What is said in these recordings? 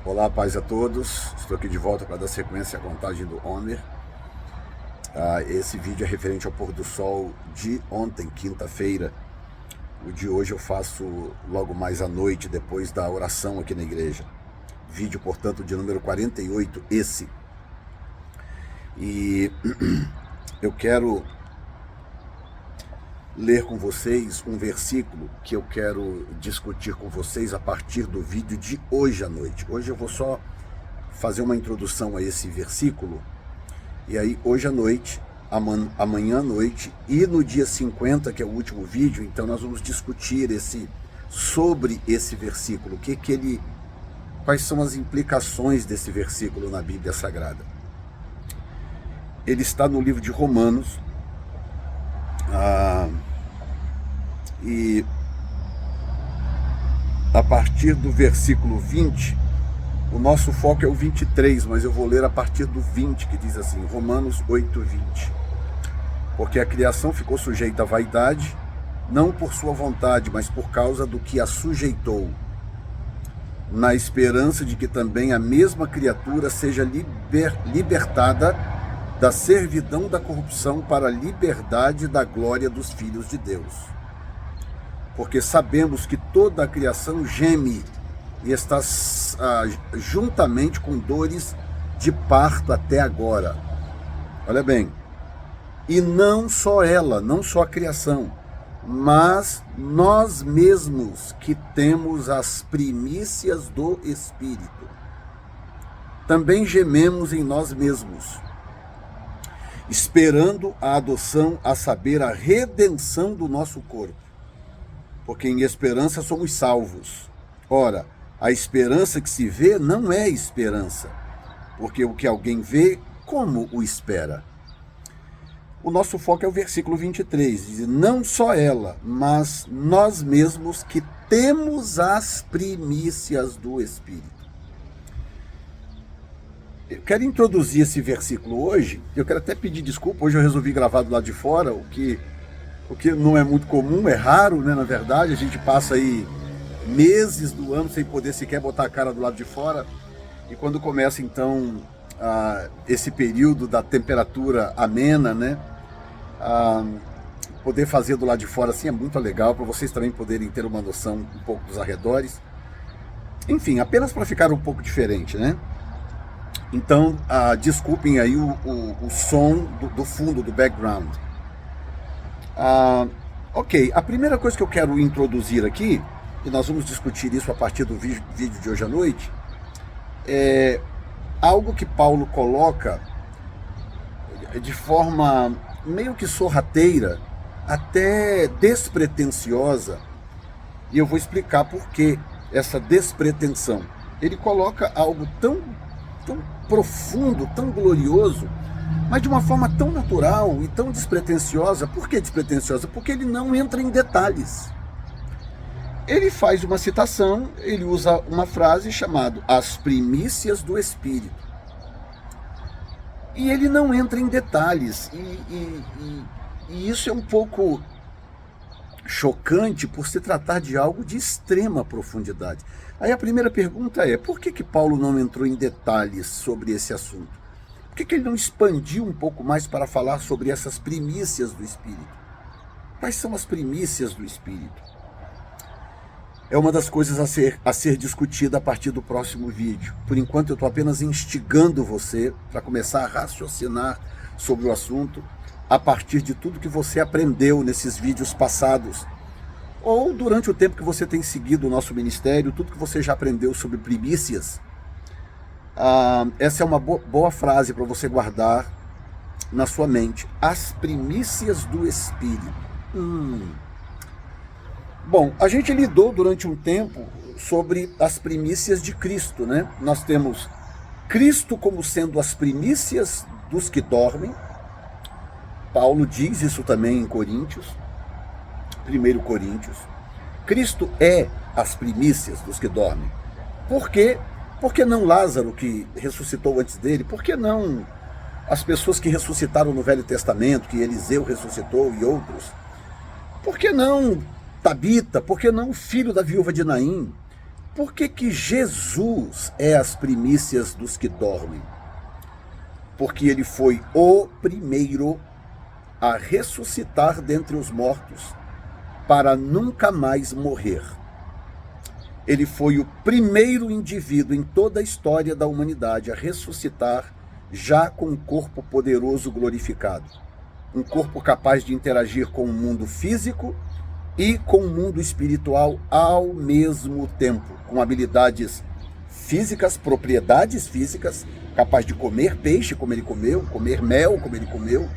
Olá, paz a todos. Estou aqui de volta para dar sequência à contagem do Homer. Esse vídeo é referente ao pôr do sol de ontem, quinta-feira. O de hoje eu faço logo mais à noite, depois da oração aqui na igreja. Vídeo, portanto, de número 48, esse. E eu quero ler com vocês um versículo que eu quero discutir com vocês a partir do vídeo de hoje à noite. Hoje eu vou só fazer uma introdução a esse versículo, e aí hoje à noite, amanhã à noite e no dia 50, que é o último vídeo, então nós vamos discutir sobre esse versículo, quais são as implicações desse versículo na Bíblia Sagrada. Ele está no livro de Romanos, e a partir do versículo 20, o nosso foco é o 23, mas eu vou ler a partir do 20, que diz assim, Romanos 8:20. Porque a criação ficou sujeita à vaidade, não por sua vontade, mas por causa do que a sujeitou, na esperança de que também a mesma criatura seja libertada da servidão da corrupção para a liberdade da glória dos filhos de Deus. Porque sabemos que toda a criação geme e está juntamente com dores de parto até agora. Olha bem, e não só ela, não só a criação, mas nós mesmos que temos as primícias do Espírito, também gememos em nós mesmos, esperando a adoção, a saber, a redenção do nosso corpo. Porque em esperança somos salvos. Ora, a esperança que se vê não é esperança, porque o que alguém vê, como o espera? O nosso foco é o versículo 23, diz, não só ela, mas nós mesmos que temos as primícias do Espírito. Eu quero introduzir esse versículo hoje, eu quero até pedir desculpa, hoje eu resolvi gravar do lado de fora, o que não é muito comum, é raro, né, na verdade, a gente passa aí meses do ano sem poder sequer botar a cara do lado de fora, e quando começa então esse período da temperatura amena, né, poder fazer do lado de fora assim é muito legal, para vocês também poderem ter uma noção um pouco dos arredores, enfim, apenas para ficar um pouco diferente, né. Então, desculpem aí o som do fundo, do background. Ok, a primeira coisa que eu quero introduzir aqui, e nós vamos discutir isso a partir do vídeo de hoje à noite, é algo que Paulo coloca de forma meio que sorrateira, até despretensiosa, e eu vou explicar por que essa despretensão. Ele coloca algo tão profundo, tão glorioso, mas de uma forma tão natural e tão despretensiosa. Por que despretensiosa? Porque ele não entra em detalhes. Ele faz uma citação, ele usa uma frase chamada as primícias do Espírito. E ele não entra em detalhes. E isso é um pouco chocante por se tratar de algo de extrema profundidade. Aí a primeira pergunta é, por que Paulo não entrou em detalhes sobre esse assunto? Por que ele não expandiu um pouco mais para falar sobre essas primícias do Espírito? Quais são as primícias do Espírito? É uma das coisas a ser discutida a partir do próximo vídeo. Por enquanto eu estou apenas instigando você para começar a raciocinar sobre o assunto a partir de tudo que você aprendeu nesses vídeos passados, ou durante o tempo que você tem seguido o nosso ministério, tudo que você já aprendeu sobre primícias. Essa é uma boa frase para você guardar na sua mente. As primícias do Espírito. Bom, a gente lidou durante um tempo sobre as primícias de Cristo, né? Nós temos Cristo como sendo as primícias dos que dormem. Paulo diz isso também em Coríntios, 1 Coríntios. Cristo é as primícias dos que dormem. Por quê? Por que não Lázaro, que ressuscitou antes dele? Por que não as pessoas que ressuscitaram no Velho Testamento, que Eliseu ressuscitou e outros? Por que não Tabita? Por que não o filho da viúva de Naim? Por que que Jesus é as primícias dos que dormem? Porque ele foi o primeiro a ressuscitar dentre os mortos para nunca mais morrer. Ele foi o primeiro indivíduo em toda a história da humanidade a ressuscitar já com um corpo poderoso glorificado. Um corpo capaz de interagir com o mundo físico e com o mundo espiritual ao mesmo tempo, com habilidades físicas, propriedades físicas, capaz de comer peixe como ele comeu, comer mel como ele comeu,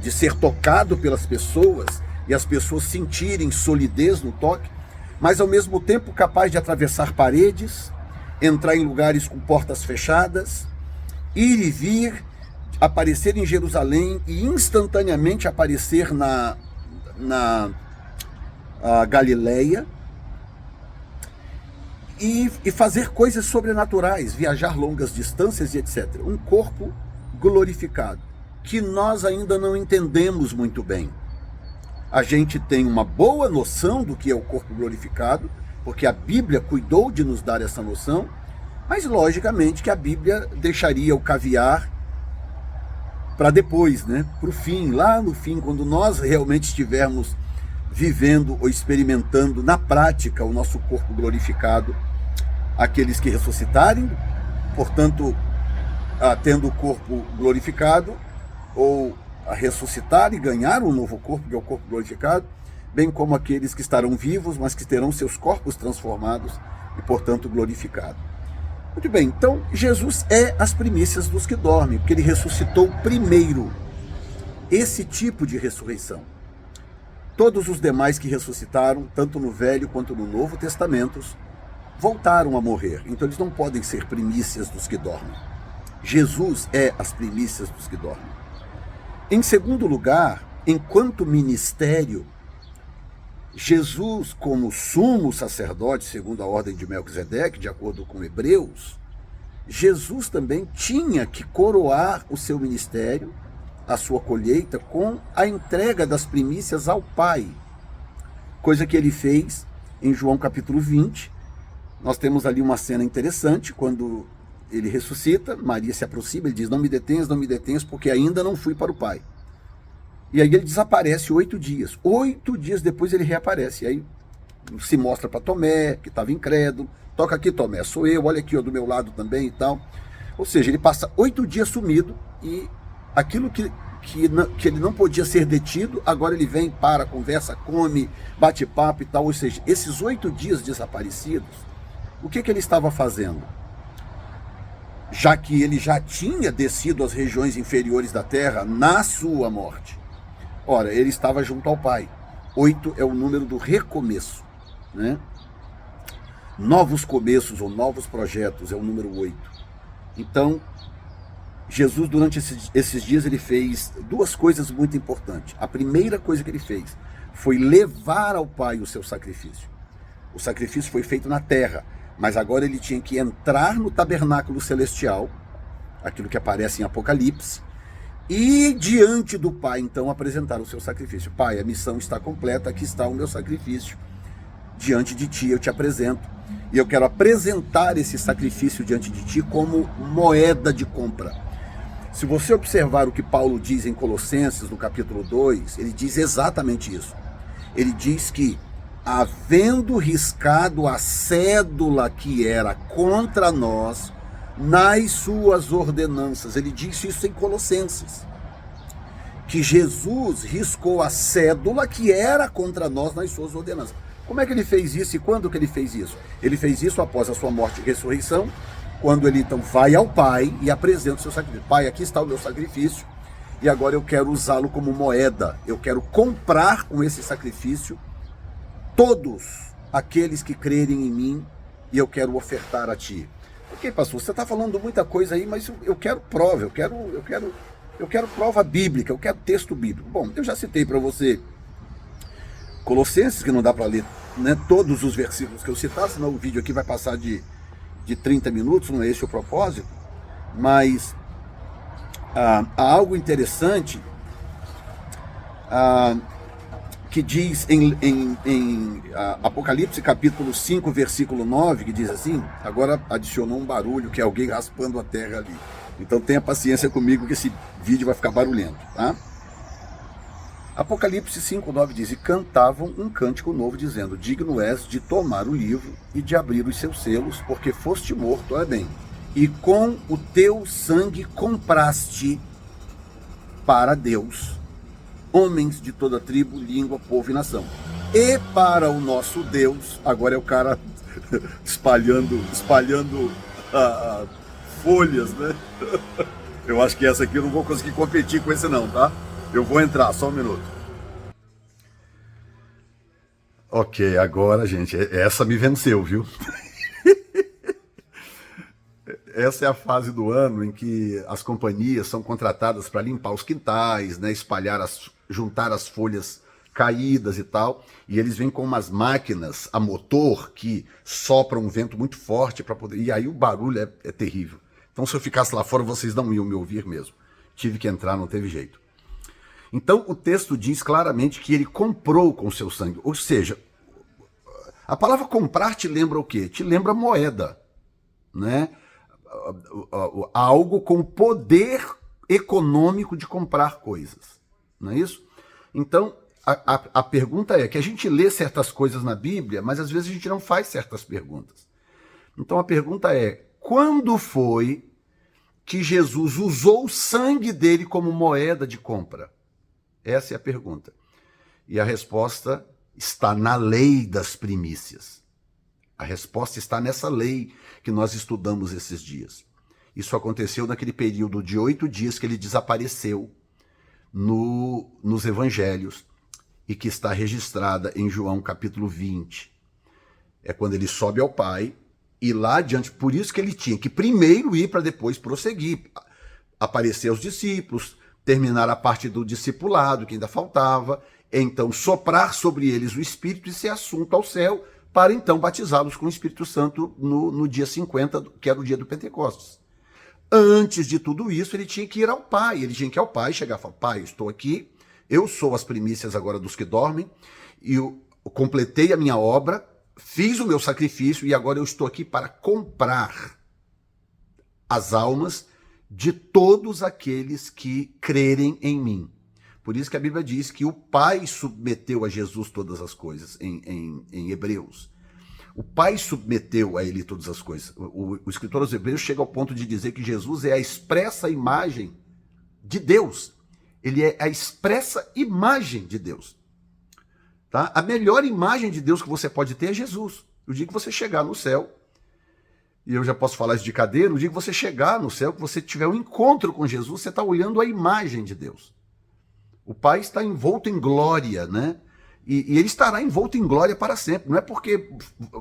de ser tocado pelas pessoas e as pessoas sentirem solidez no toque, mas ao mesmo tempo capaz de atravessar paredes, entrar em lugares com portas fechadas, ir e vir, aparecer em Jerusalém e instantaneamente aparecer na Galileia e fazer coisas sobrenaturais, viajar longas distâncias e etc. Um corpo glorificado, que nós ainda não entendemos muito bem. A gente tem uma boa noção do que é o corpo glorificado, porque a Bíblia cuidou de nos dar essa noção, mas logicamente que a Bíblia deixaria o caviar para depois, né? Para o fim, lá no fim, quando nós realmente estivermos vivendo ou experimentando na prática o nosso corpo glorificado, aqueles que ressuscitarem, portanto, tendo o corpo glorificado, ou a ressuscitar e ganhar um novo corpo, que é o corpo glorificado, bem como aqueles que estarão vivos, mas que terão seus corpos transformados e, portanto, glorificados. Muito bem, então Jesus é as primícias dos que dormem, porque ele ressuscitou primeiro. Esse tipo de ressurreição. Todos os demais que ressuscitaram, tanto no Velho quanto no Novo Testamentos, voltaram a morrer. Então eles não podem ser primícias dos que dormem. Jesus é as primícias dos que dormem. Em segundo lugar, enquanto ministério, Jesus, como sumo sacerdote, segundo a ordem de Melquisedeque, de acordo com Hebreus, Jesus também tinha que coroar o seu ministério, a sua colheita, com a entrega das primícias ao Pai. Coisa que ele fez em João capítulo 20. Nós temos ali uma cena interessante, quando ele ressuscita, Maria se aproxima, ele diz, não me detenhas, porque ainda não fui para o Pai. E aí ele desaparece 8 dias. 8 dias depois ele reaparece. E aí se mostra para Tomé, que estava incrédulo. Toca aqui, Tomé, sou eu, olha aqui, ó, do meu lado também e tal. Ou seja, ele passa 8 dias sumido e aquilo que ele não podia ser detido, agora ele vem, para, conversa, come, bate papo e tal. Ou seja, esses 8 dias desaparecidos, o que ele estava fazendo? Já que ele já tinha descido às regiões inferiores da terra na sua morte. Ora, ele estava junto ao Pai. 8 é o número do recomeço, né? Novos começos ou novos projetos é o número 8. Então, Jesus, durante esses dias, ele fez 2 coisas muito importantes. A primeira coisa que ele fez foi levar ao Pai o seu sacrifício. O sacrifício foi feito na terra, mas agora ele tinha que entrar no tabernáculo celestial, aquilo que aparece em Apocalipse, e diante do Pai, então, apresentar o seu sacrifício. Pai, a missão está completa, aqui está o meu sacrifício. Diante de ti eu te apresento. E eu quero apresentar esse sacrifício diante de ti como moeda de compra. Se você observar o que Paulo diz em Colossenses, no capítulo 2, ele diz exatamente isso. Ele diz que, havendo riscado a cédula que era contra nós, nas suas ordenanças, ele diz isso em Colossenses, que Jesus riscou a cédula que era contra nós nas suas ordenanças. Como é que ele fez isso e quando que ele fez isso? Ele fez isso após a sua morte e ressurreição, quando ele então vai ao Pai e apresenta o seu sacrifício. Pai, aqui está o meu sacrifício e agora eu quero usá-lo como moeda, eu quero comprar com esse sacrifício todos aqueles que crerem em mim e eu quero ofertar a ti. Ok, pastor, você está falando muita coisa aí, mas eu quero prova, eu quero prova bíblica, eu quero texto bíblico. Bom, eu já citei para você Colossenses, que não dá para ler, né, todos os versículos que eu citar, senão o vídeo aqui vai passar de 30 minutos, não é esse o propósito, mas há algo interessante que diz em Apocalipse capítulo 5, versículo 9, que diz assim, agora adicionou um barulho, que é alguém raspando a terra ali. Então tenha paciência comigo que esse vídeo vai ficar barulhento, tá? Apocalipse 5, 9 diz, e cantavam um cântico novo, dizendo, digno és de tomar o livro e de abrir os seus selos, porque foste morto, olha bem, e com o teu sangue compraste para Deus homens de toda tribo, língua, povo e nação. E para o nosso Deus, agora é o cara espalhando folhas, né? Eu acho que essa aqui eu não vou conseguir competir com esse não, tá? Eu vou entrar, só um minuto. Ok, agora, gente, essa me venceu, viu? Essa é a fase do ano em que as companhias são contratadas para limpar os quintais, né, juntar as folhas caídas e tal, e eles vêm com umas máquinas a motor que sopram um vento muito forte para poder. E aí o barulho é terrível. Então, se eu ficasse lá fora, vocês não iam me ouvir mesmo. Tive que entrar, não teve jeito. Então, o texto diz claramente que ele comprou com seu sangue. Ou seja, a palavra comprar te lembra o quê? Te lembra moeda, né? Algo com poder econômico de comprar coisas, não é isso? Então, a pergunta é que a gente lê certas coisas na Bíblia, mas às vezes a gente não faz certas perguntas. Então a pergunta é, quando foi que Jesus usou o sangue dele como moeda de compra? Essa é a pergunta. E a resposta está na lei das primícias. A resposta está nessa lei que nós estudamos esses dias. Isso aconteceu naquele período de 8 dias que ele desapareceu nos evangelhos e que está registrada em João capítulo 20. É quando ele sobe ao Pai e lá adiante, por isso que ele tinha que primeiro ir para depois prosseguir, aparecer aos discípulos, terminar a parte do discipulado que ainda faltava, então soprar sobre eles o Espírito e ser assunto ao céu, para então batizá-los com o Espírito Santo no dia 50, que era o dia do Pentecostes. Antes de tudo isso, ele tinha que ir ao Pai. Ele tinha que ir ao Pai, chegar e falar, Pai, estou aqui, eu sou as primícias agora dos que dormem, e eu completei a minha obra, fiz o meu sacrifício, e agora eu estou aqui para comprar as almas de todos aqueles que crerem em mim. Por isso que a Bíblia diz que o Pai submeteu a Jesus todas as coisas, em Hebreus. O Pai submeteu a ele todas as coisas. O escritor aos Hebreus chega ao ponto de dizer que Jesus é a expressa imagem de Deus. Ele é a expressa imagem de Deus. Tá? A melhor imagem de Deus que você pode ter é Jesus. O dia que você chegar no céu, e eu já posso falar isso de cadeira, o dia que você chegar no céu, que você tiver um encontro com Jesus, você está olhando a imagem de Deus. O Pai está envolto em glória, né? E ele estará envolto em glória para sempre. Não é porque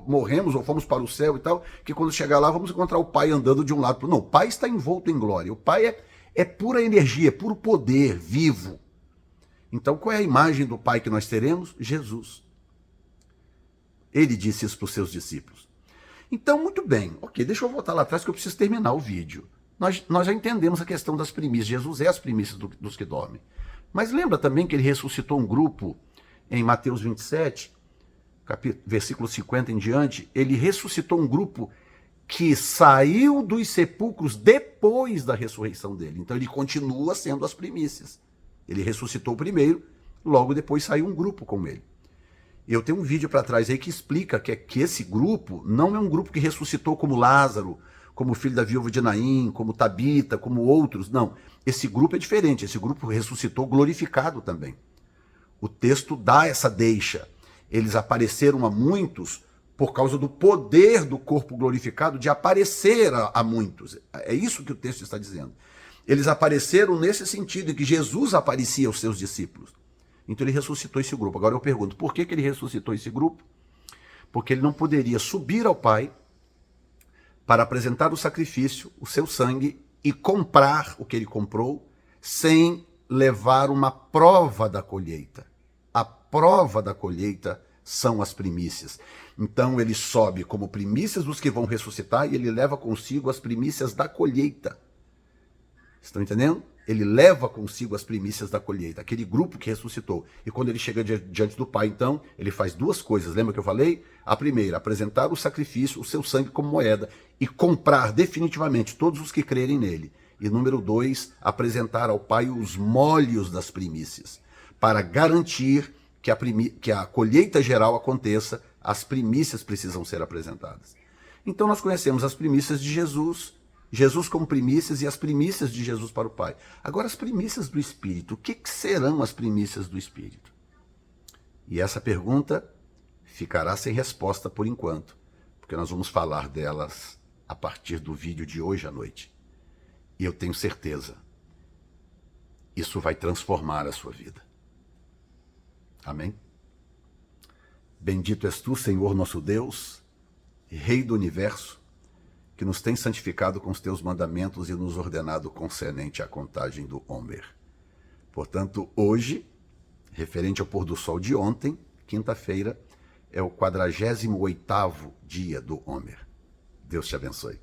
morremos ou fomos para o céu e tal, que quando chegar lá vamos encontrar o Pai andando de um lado para o outro. Não, o Pai está envolto em glória. O Pai é pura energia, é puro poder, vivo. Então qual é a imagem do Pai que nós teremos? Jesus. Ele disse isso para os seus discípulos. Então, muito bem. Ok, deixa eu voltar lá atrás que eu preciso terminar o vídeo. Nós já entendemos a questão das primícias. Jesus é as primícias dos que dormem. Mas lembra também que ele ressuscitou um grupo em Mateus 27, versículo 50 em diante, ele ressuscitou um grupo que saiu dos sepulcros depois da ressurreição dele. Então ele continua sendo as primícias. Ele ressuscitou primeiro, logo depois saiu um grupo com ele. Eu tenho um vídeo para trás aí que explica que esse grupo não é um grupo que ressuscitou como Lázaro, como o filho da viúva de Naim, como Tabita, como outros. Não, esse grupo é diferente. Esse grupo ressuscitou glorificado também. O texto dá essa deixa. Eles apareceram a muitos por causa do poder do corpo glorificado de aparecer a muitos. É isso que o texto está dizendo. Eles apareceram nesse sentido, em que Jesus aparecia aos seus discípulos. Então ele ressuscitou esse grupo. Agora eu pergunto, por que ele ressuscitou esse grupo? Porque ele não poderia subir ao Pai para apresentar o sacrifício, o seu sangue, e comprar o que ele comprou, sem levar uma prova da colheita. A prova da colheita são as primícias. Então ele sobe como primícias dos que vão ressuscitar e ele leva consigo as primícias da colheita. Estão entendendo? ele leva consigo as primícias da colheita, aquele grupo que ressuscitou. E quando ele chega diante do Pai, então, ele faz duas coisas. Lembra que eu falei? A primeira, apresentar o sacrifício, o seu sangue como moeda, e comprar definitivamente todos os que crerem nele. E número 2, apresentar ao Pai os molhos das primícias, para garantir que a colheita geral aconteça, as primícias precisam ser apresentadas. Então nós conhecemos as primícias de Jesus, Jesus como primícias e as primícias de Jesus para o Pai. Agora, as primícias do Espírito. O que serão as primícias do Espírito? E essa pergunta ficará sem resposta por enquanto, porque nós vamos falar delas a partir do vídeo de hoje à noite. E eu tenho certeza, isso vai transformar a sua vida. Amém? Bendito és tu, Senhor nosso Deus, Rei do Universo, que nos tem santificado com os teus mandamentos e nos ordenado concernente à contagem do Homer. Portanto, hoje, referente ao pôr do sol de ontem, quinta-feira, é o 48º dia do Homer. Deus te abençoe.